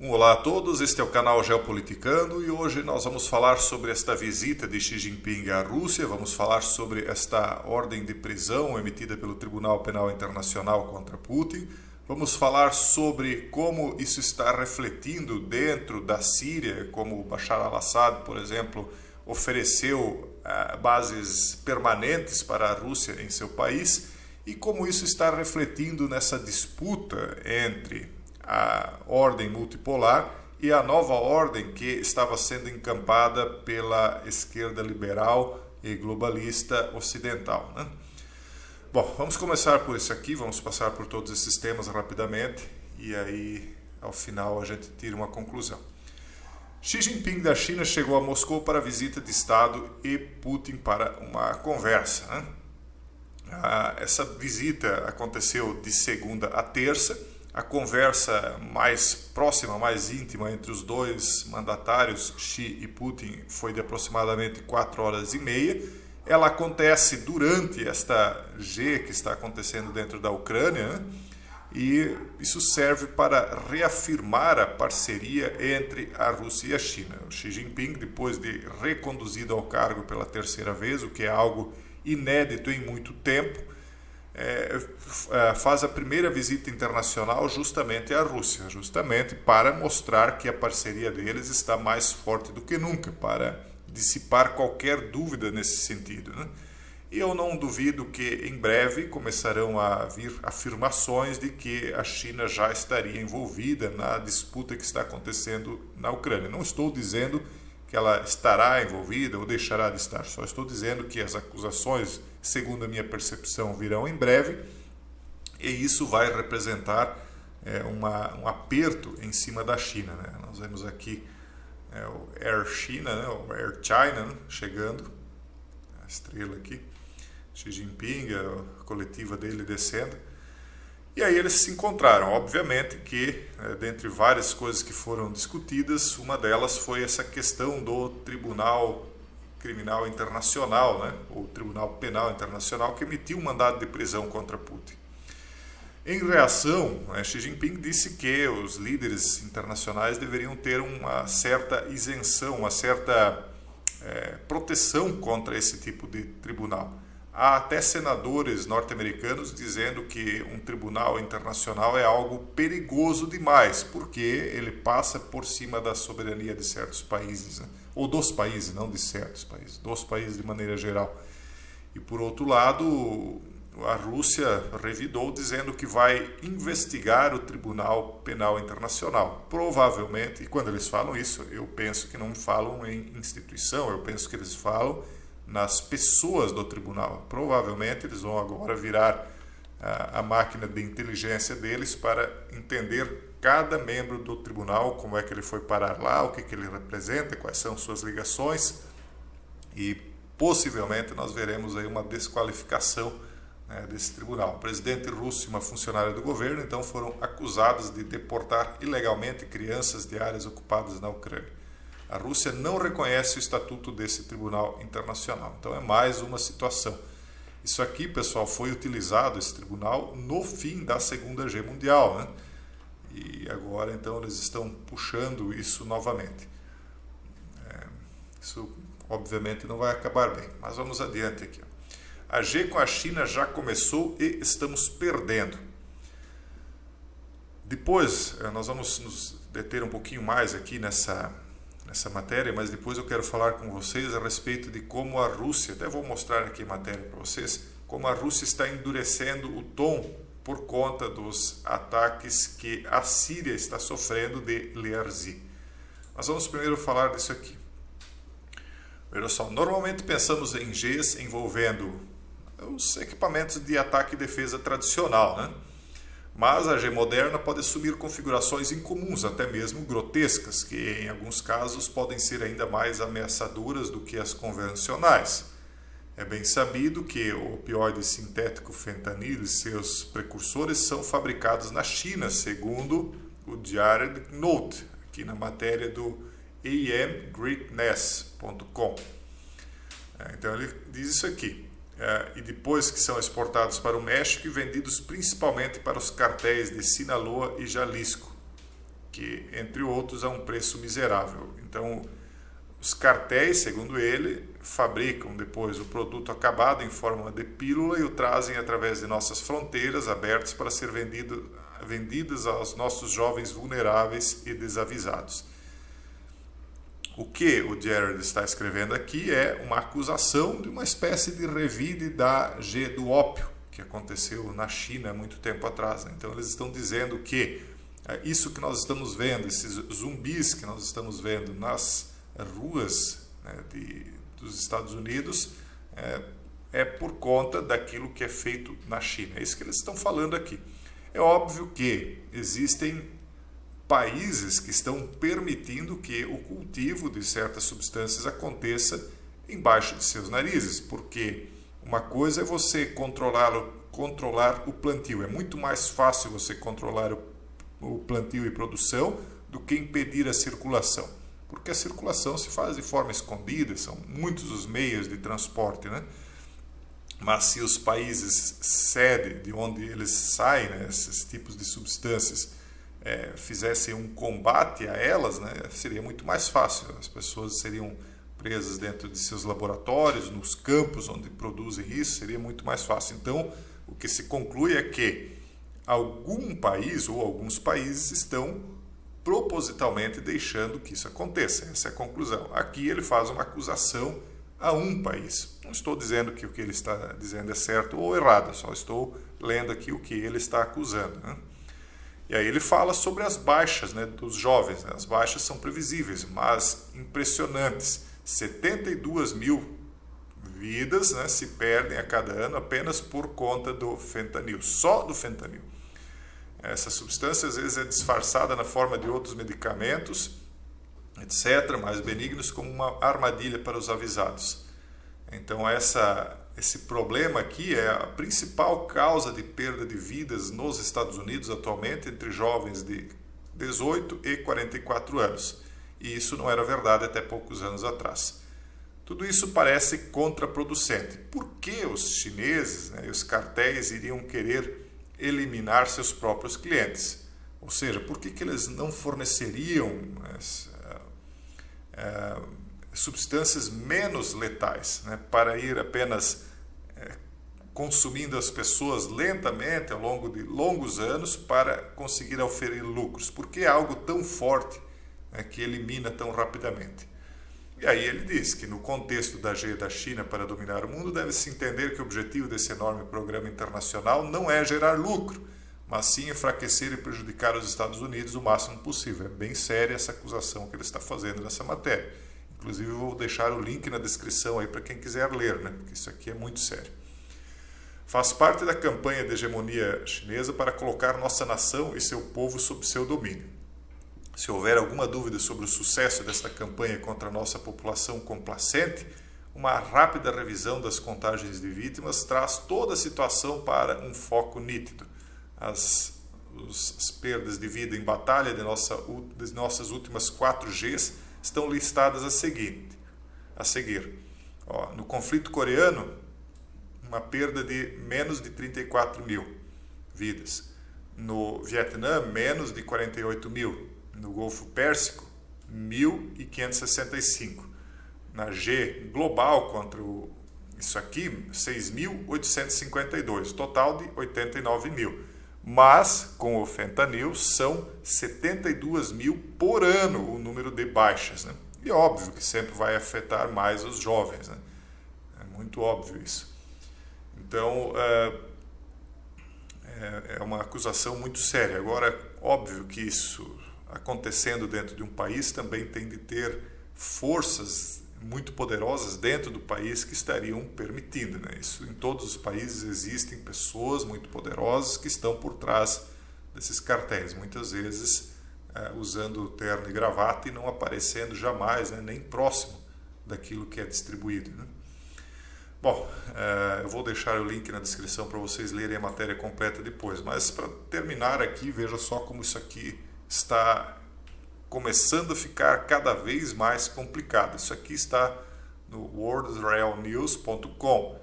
Olá a todos, este é o canal Geopoliticando e hoje nós vamos falar sobre esta visita de Xi Jinping à Rússia, vamos falar sobre esta ordem de prisão emitida pelo Tribunal Penal Internacional contra Putin, vamos falar sobre como isso está refletindo dentro da Síria, como Bashar al-Assad, por exemplo, ofereceu bases permanentes para a Rússia em seu país e como isso está refletindo nessa disputa entre a ordem multipolar e a nova ordem que estava sendo encampada pela esquerda liberal e globalista ocidental, né? Bom, vamos começar por isso aqui, vamos passar por todos esses temas rapidamente e aí ao final a gente tira uma conclusão. Xi Jinping da China chegou a Moscou para visita de Estado e Putin para uma conversa, né? Essa visita aconteceu de segunda a terça. A conversa mais próxima, mais íntima entre os dois mandatários, Xi e Putin, foi de aproximadamente 4 horas e meia. Ela acontece durante esta G que está acontecendo dentro da Ucrânia, né? E isso serve para reafirmar a parceria entre a Rússia e a China. O Xi Jinping, depois de reconduzido ao cargo pela terceira vez, o que é algo inédito em muito tempo, faz a primeira visita internacional justamente à Rússia, justamente para mostrar que a parceria deles está mais forte do que nunca, para dissipar qualquer dúvida nesse sentido, né? E eu não duvido que em breve começarão a vir afirmações de que a China já estaria envolvida na disputa que está acontecendo na Ucrânia. Não estou dizendo que ela estará envolvida ou deixará de estar, só estou dizendo que as acusações, segundo a minha percepção, virão em breve e isso vai representar um aperto em cima da China, né? Nós vemos aqui o Air China, né? O Air China, né? Chegando, a estrela aqui, Xi Jinping, a coletiva dele descendo. E aí eles se encontraram. Obviamente que, dentre várias coisas que foram discutidas, uma delas foi essa questão do Tribunal Criminal Internacional, né? O Tribunal Penal Internacional, que emitiu um mandado de prisão contra Putin. Em reação, Xi Jinping disse que os líderes internacionais deveriam ter uma certa isenção, uma certa proteção contra esse tipo de tribunal. Há até senadores norte-americanos dizendo que um tribunal internacional é algo perigoso demais, porque ele passa por cima da soberania de certos países, né? Ou dos países, não de certos países, dos países de maneira geral. E por outro lado, a Rússia revidou dizendo que vai investigar o Tribunal Penal Internacional. Provavelmente, e quando eles falam isso, eu penso que não falam em instituição, eu penso que eles falam nas pessoas do tribunal. Provavelmente eles vão agora virar a máquina de inteligência deles para entender cada membro do tribunal, como é que ele foi parar lá, o que ele representa, quais são suas ligações e possivelmente nós veremos aí uma desqualificação desse tribunal. O presidente russo e uma funcionária do governo então foram acusados de deportar ilegalmente crianças de áreas ocupadas na Ucrânia. A Rússia não reconhece o estatuto desse tribunal internacional. Então é mais uma situação. Isso aqui, pessoal, foi utilizado, esse tribunal, no fim da Segunda Guerra Mundial, né? E agora, então, eles estão puxando isso novamente. Isso, obviamente, não vai acabar bem. Mas vamos adiante aqui. A G com a China já começou e estamos perdendo. Depois, nós vamos nos deter um pouquinho mais aqui nessa matéria, mas depois eu quero falar com vocês a respeito de como a Rússia, até vou mostrar aqui a matéria para vocês, como a Rússia está endurecendo o tom por conta dos ataques que a Síria está sofrendo de Learzi. Mas vamos primeiro falar disso aqui. Veja só, normalmente pensamos em Gs envolvendo os equipamentos de ataque e defesa tradicional, né? Mas a G moderna pode assumir configurações incomuns, até mesmo grotescas, que em alguns casos podem ser ainda mais ameaçadoras do que as convencionais. É bem sabido que o opioide sintético fentanil e seus precursores são fabricados na China, segundo o Jared Note, aqui na matéria do amgreatness.com. Então ele diz isso aqui. E depois que são exportados para o México e vendidos principalmente para os cartéis de Sinaloa e Jalisco. que, entre outros, a um preço miserável. Então, os cartéis, segundo ele, fabricam depois o produto acabado em forma de pílula e o trazem através de nossas fronteiras abertas para ser vendidas aos nossos jovens vulneráveis e desavisados. O que o Jared está escrevendo aqui é uma acusação de uma espécie de revide da G do ópio, que aconteceu na China há muito tempo atrás. Então, eles estão dizendo que isso que nós estamos vendo, esses zumbis que nós estamos vendo nas ruas, né, dos Estados Unidos, é por conta daquilo que é feito na China. É isso que eles estão falando aqui. É óbvio que existem países que estão permitindo que o cultivo de certas substâncias aconteça embaixo de seus narizes, porque uma coisa é você controlar o plantio. É muito mais fácil você controlar o plantio e produção do que impedir a circulação, porque a circulação se faz de forma escondida, são muitos os meios de transporte, né? Mas se os países sede de onde eles saem, né, esses tipos de substâncias, fizessem um combate a elas, né, seria muito mais fácil. As pessoas seriam presas dentro de seus laboratórios, nos campos onde produzem isso, seria muito mais fácil. Então, o que se conclui é que algum país ou alguns países estão propositalmente deixando que isso aconteça. Essa é a conclusão. Aqui ele faz uma acusação a um país. Não estou dizendo que o que ele está dizendo é certo ou errado, só estou lendo aqui o que ele está acusando, né? E aí ele fala sobre as baixas, né, dos jovens. Né? As baixas são previsíveis, mas impressionantes. 72 mil vidas, né, se perdem a cada ano apenas por conta do fentanil, só do fentanil. Essa substância às vezes é disfarçada na forma de outros medicamentos, etc., mais benignos, como uma armadilha para os avisados. Então esse problema aqui é a principal causa de perda de vidas nos Estados Unidos atualmente entre jovens de 18 e 44 anos. E isso não era verdade até poucos anos atrás. Tudo isso parece contraproducente. Por que os chineses, né, e os cartéis iriam querer eliminar seus próprios clientes? Ou seja, por que eles não forneceriam substâncias menos letais, né, para ir apenas consumindo as pessoas lentamente ao longo de longos anos para conseguir oferir lucros? Por que é algo tão forte, né, que elimina tão rapidamente? E aí ele diz que no contexto da G da China para dominar o mundo, deve-se entender que o objetivo desse enorme programa internacional não é gerar lucro, mas sim enfraquecer e prejudicar os Estados Unidos o máximo possível. É bem séria essa acusação que ele está fazendo nessa matéria. Inclusive eu vou deixar o link na descrição aí para quem quiser ler, né? Porque isso aqui é muito sério. Faz parte da campanha de hegemonia chinesa para colocar nossa nação e seu povo sob seu domínio. Se houver alguma dúvida sobre o sucesso desta campanha contra a nossa população complacente, uma rápida revisão das contagens de vítimas traz toda a situação para um foco nítido. As perdas de vida em batalha de nossas últimas 4 Gs estão listadas a seguir. No conflito coreano, uma perda de menos de 34 mil vidas. No Vietnã, menos de 48 mil. No Golfo Pérsico, 1.565. Na G global contra isso aqui, 6.852. Total de 89 mil. Mas, com o fentanil, são 72 mil por ano o número de baixas, né? E óbvio que sempre vai afetar mais os jovens, né? É muito óbvio isso. Então, é uma acusação muito séria. Agora, óbvio que isso acontecendo dentro de um país também tem de ter forças muito poderosas dentro do país que estariam permitindo, né? Isso em todos os países existem pessoas muito poderosas que estão por trás desses cartéis, muitas vezes usando o terno e gravata e não aparecendo jamais, né, nem próximo daquilo que é distribuído, né? Bom, eu vou deixar o link na descrição para vocês lerem a matéria completa depois, mas para terminar aqui, veja só como isso aqui está começando a ficar cada vez mais complicado. Isso aqui está no worldrealnews.com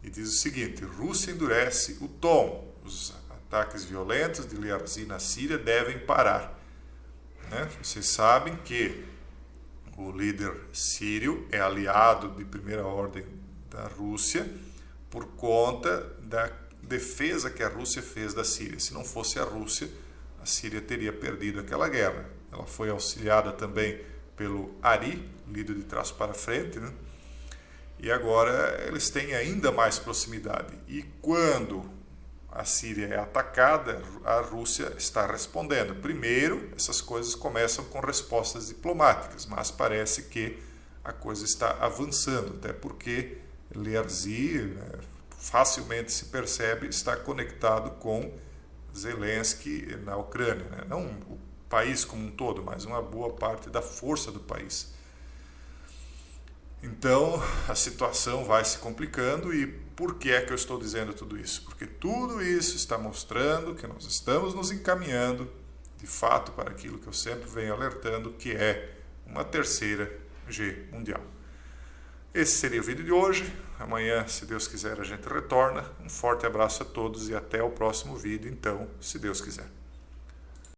e diz o seguinte: Rússia endurece o tom. Os ataques violentos de Lyazh na Síria devem parar. né? Vocês sabem que o líder sírio é aliado de primeira ordem da Rússia por conta da defesa que a Rússia fez da Síria. Se não fosse a Rússia, a Síria teria perdido aquela guerra. Ela foi auxiliada também pelo Ari, líder de trás para frente, né? E agora eles têm ainda mais proximidade. E quando a Síria é atacada, a Rússia está respondendo. Primeiro, essas coisas começam com respostas diplomáticas, mas parece que a coisa está avançando, até porque Lierzy, né, facilmente se percebe, está conectado com Zelensky na Ucrânia, né? Não o país como um todo, mas uma boa parte da força do país. Então, a situação vai se complicando. E por que é que eu estou dizendo tudo isso? Porque tudo isso está mostrando que nós estamos nos encaminhando, de fato, para aquilo que eu sempre venho alertando, que é uma terceira guerra mundial. Esse seria o vídeo de hoje. Amanhã, se Deus quiser, a gente retorna. Um forte abraço a todos e até o próximo vídeo, então, se Deus quiser.